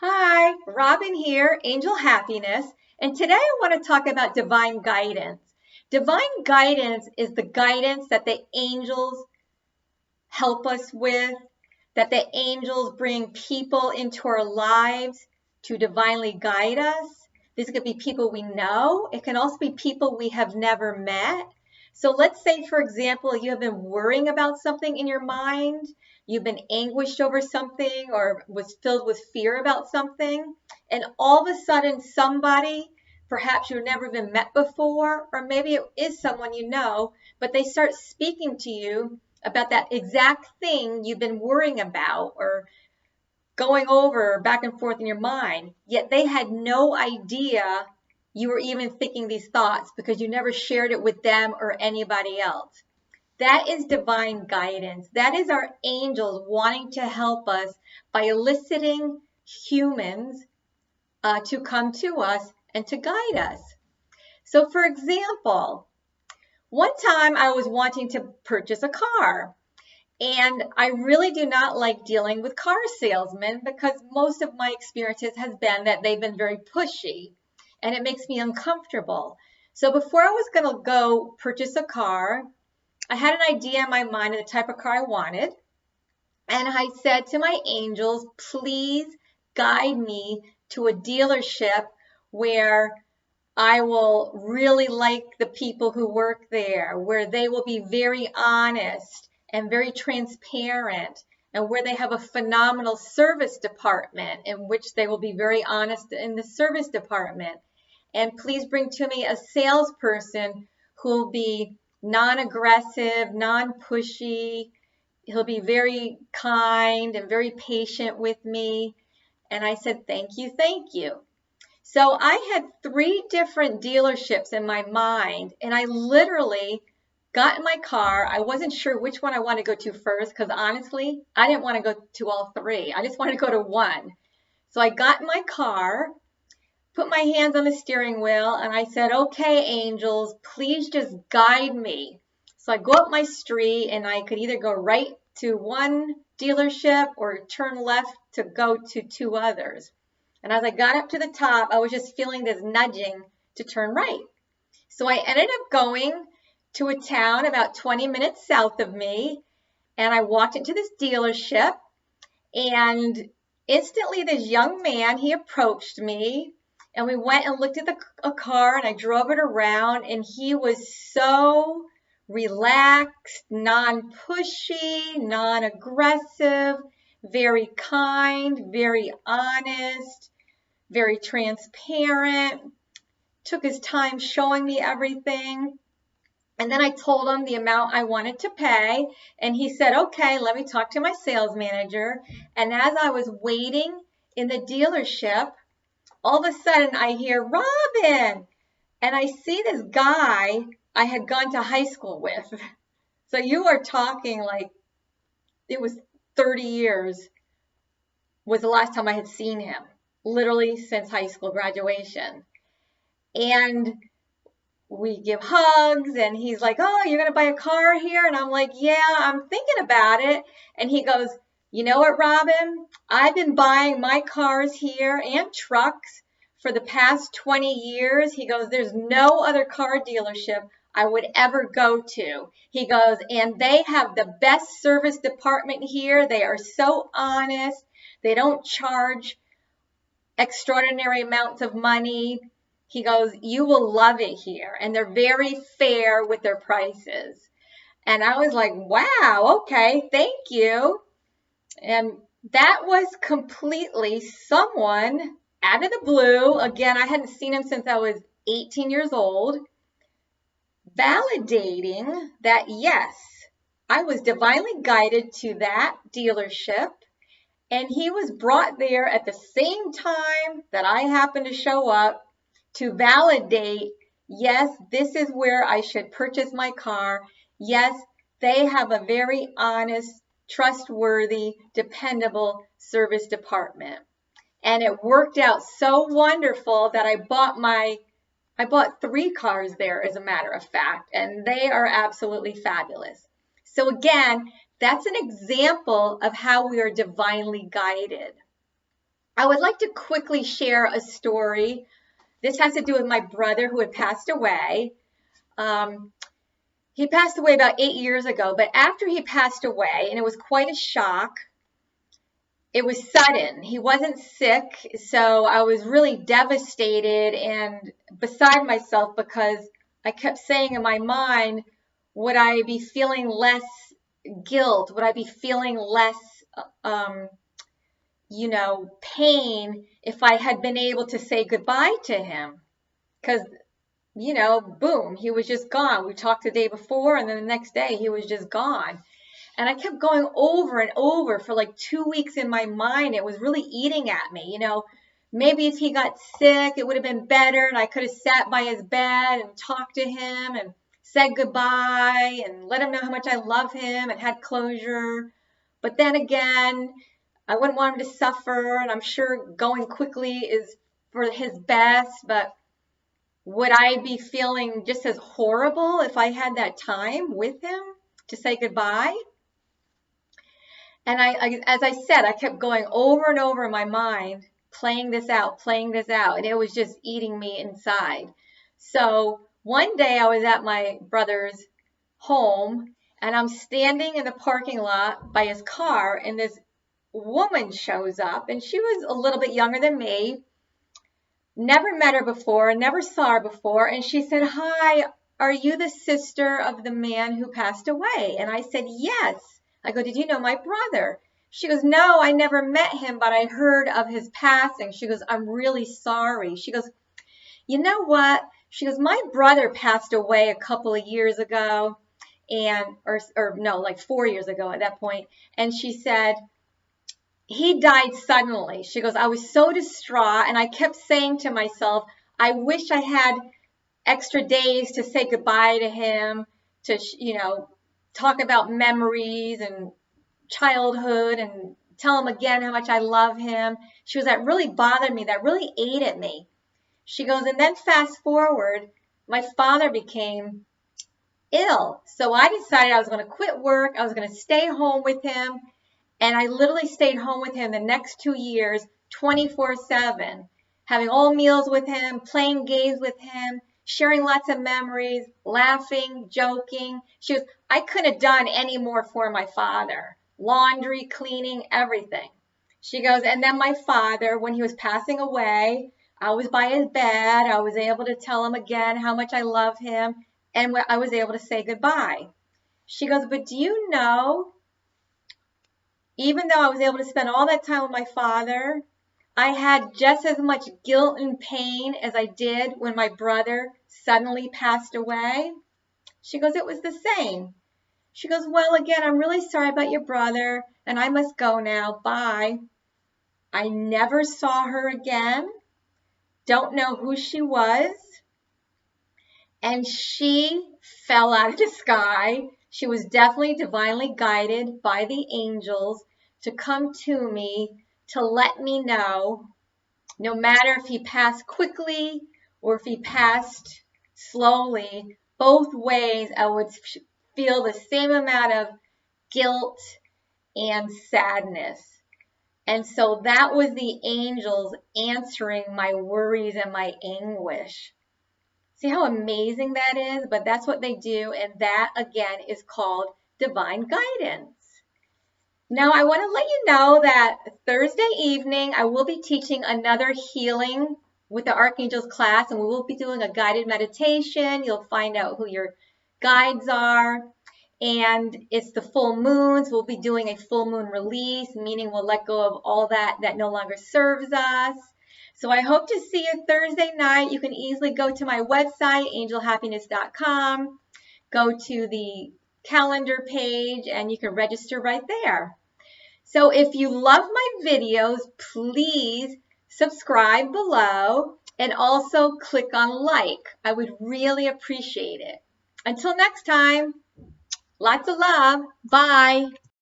Hi, Robin here, Angel Happiness, and today I want to talk about divine guidance. Divine guidance is the guidance that the angels help us with, that the angels bring people into our lives to divinely guide us. This could be people we know. It can also be people we have never met. So let's say, for example, you have been worrying about something in your mind, you've been anguished over something or was filled with fear about something, and all of a sudden somebody, perhaps you've never even met before, or maybe it is someone you know, but they start speaking to you about that exact thing you've been worrying about or going over back and forth in your mind, yet they had no idea you were even thinking these thoughts because you never shared it with them or anybody else. That is divine guidance. That is our angels wanting to help us by eliciting humans to come to us and to guide us. So, for example, one time I was wanting to purchase a car. And I really do not like dealing with car salesmen because most of my experiences has been that they've been very pushy and it makes me uncomfortable. So before I was going to go purchase a car, I had an idea in my mind of the type of car I wanted. And I said to my angels, please guide me to a dealership where I will really like the people who work there, where they will be very honest and very transparent, and where they have a phenomenal service department in which they will be very honest in the service department. And please bring to me a salesperson who will be non-aggressive, non-pushy. He'll be very kind and very patient with me. And I said, thank you, thank you. So I had three different dealerships in my mind, and I literally got in my car. I wasn't sure which one I wanted to go to first because honestly, I didn't want to go to all three. I just wanted to go to one. So I got in my car, put my hands on the steering wheel, and I said, okay, angels, please just guide me. So I go up my street, and I could either go right to one dealership or turn left to go to two others. And as I got up to the top, I was just feeling this nudging to turn right. So I ended up going to a town about 20 minutes south of me, and I walked into this dealership, and instantly this young man, he approached me, and we went and looked at a car, and I drove it around, and he was so relaxed, non-pushy, non-aggressive, very kind, very honest, very transparent, took his time showing me everything. And then I told him the amount I wanted to pay. And he said, okay, let me talk to my sales manager. And as I was waiting in the dealership, all of a sudden I hear, Robin. And I see this guy I had gone to high school with. So you are talking like it was 30 years was the last time I had seen him, literally since high school graduation. And we give hugs, and he's like, oh, you're going to buy a car here? And I'm like, yeah, I'm thinking about it. And he goes, you know what, Robin? I've been buying my cars here and trucks for the past 20 years. He goes, there's no other car dealership I would ever go to. He goes, and they have the best service department here. They are so honest. They don't charge extraordinary amounts of money. He goes, you will love it here. And they're very fair with their prices. And I was like, wow, okay, thank you. And that was completely someone out of the blue. Again, I hadn't seen him since I was 18 years old, validating that, yes, I was divinely guided to that dealership. And he was brought there at the same time that I happened to show up to validate, yes, this is where I should purchase my car. Yes, they have a very honest, trustworthy, dependable service department. And it worked out so wonderful that I bought three cars there, as a matter of fact, and they are absolutely fabulous. So again, that's an example of how we are divinely guided. I would like to quickly share a story. This has to do with my brother who had passed away. He passed away about 8 years ago, but after he passed away, and it was quite a shock, it was sudden. He wasn't sick, so I was really devastated and beside myself because I kept saying in my mind, would I be feeling less guilt? Would I be feeling less, pain if I had been able to say goodbye to him? Because, boom, he was just gone. We talked the day before, and then the next day he was just gone. And I kept going over and over for like 2 weeks in my mind. It was really eating at me. Maybe if he got sick, it would have been better. And I could have sat by his bed and talked to him and said goodbye and let him know how much I love him and had closure. But then again, I wouldn't want him to suffer. And I'm sure going quickly is for his best. But would I be feeling just as horrible if I had that time with him to say goodbye? And as I said, I kept going over and over in my mind, playing this out, and it was just eating me inside. So one day I was at my brother's home, and I'm standing in the parking lot by his car, and this woman shows up, and she was a little bit younger than me. Never met her before, never saw her before, and she said, "Hi, are you the sister of the man who passed away?" And I said, "Yes." I go, "Did you know my brother?" She goes, "No, I never met him, but I heard of his passing." She goes, "I'm really sorry." She goes, "You know what?" She goes, "My brother passed away a couple of years ago, or no, like 4 years ago at that point. And she said, he died suddenly." She goes, "I was so distraught, and I kept saying to myself, I wish I had extra days to say goodbye to him, to, talk about memories and childhood and tell him again how much I love him." She goes, "That really bothered me. That really ate at me." She goes, "And then fast forward, my father became ill. So I decided I was going to quit work. I was going to stay home with him. And I literally stayed home with him the next 2 years, 24/7, having all meals with him, playing games with him, sharing lots of memories, laughing, joking." She goes, "I couldn't have done any more for my father. Laundry, cleaning, everything." She goes, "And then my father, when he was passing away, I was by his bed. I was able to tell him again how much I love him, and I was able to say goodbye." She goes, "But do you know, even though I was able to spend all that time with my father, I had just as much guilt and pain as I did when my brother suddenly passed away." She goes, "It was the same." She goes, "Well, again, I'm really sorry about your brother, and I must go now. Bye." I never saw her again. Don't know who she was. And she fell out of the sky. She was definitely divinely guided by the angels to come to me to let me know, no matter if he passed quickly or if he passed slowly, both ways I would feel the same amount of guilt and sadness. And so that was the angels answering my worries and my anguish. See how amazing that is? But that's what they do, and that, again, is called divine guidance. Now, I want to let you know that Thursday evening, I will be teaching another healing with the Archangels class, and we will be doing a guided meditation. You'll find out who your guides are. And it's the full moons. We'll be doing a full moon release, meaning we'll let go of all that no longer serves us. So I hope to see you Thursday night. You can easily go to my website, angelhappiness.com, go to the calendar page, and you can register right there. So if you love my videos, please subscribe below and also click on like. I would really appreciate it. Until next time, lots of love. Bye.